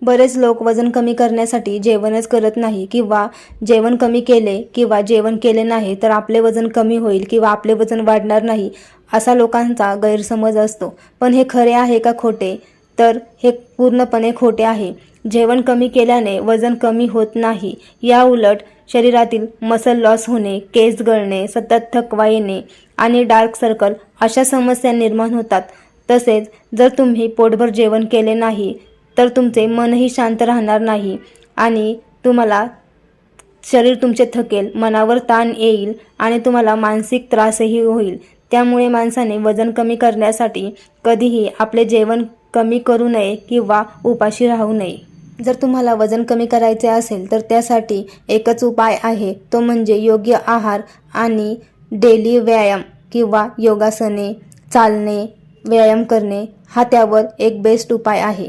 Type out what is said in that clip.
बरेच लोक वजन कमी करण्यासाठी जेवणच करत नाही किंवा जेवण कमी केले किंवा जेवण केले नाही तर आपले वजन कमी होईल किंवा आपले वजन वाढणार नाही असा लोकांचा गैरसमज असतो। पण हे खरे आहे का खोटे? तर हे पूर्णपणे खोटे आहे। जेवण कमी केल्याने वजन कमी होत नाही, या उलट शरीरातील मसल लॉस होणे, केस गळणे, सतत थकवा येणे आणि डार्क सर्कल अशा समस्या निर्माण होतात। तसेच जर तुम्ही पोटभर जेवण केले नाही तर तुमचे मनही शांत राहणार नाही आणि तुम्हाला शरीर तुमचे थकेल, मनावर ताण येईल आणि तुम्हाला मानसिक त्रासही होईल। त्यामुळे माणसाने वजन कमी करण्यासाठी कधीही आपले जेवण कमी करू नये किंवा उपाशी राहू नये। जर तुम्हाला वजन कमी करायचे असेल तर त्यासाठी एकच उपाय आहे, तो म्हणजे योग्य आहार आणि डेली व्यायाम किंवा योगासने, चालणे, व्यायाम करणे हा त्यावर एक बेस्ट उपाय आहे।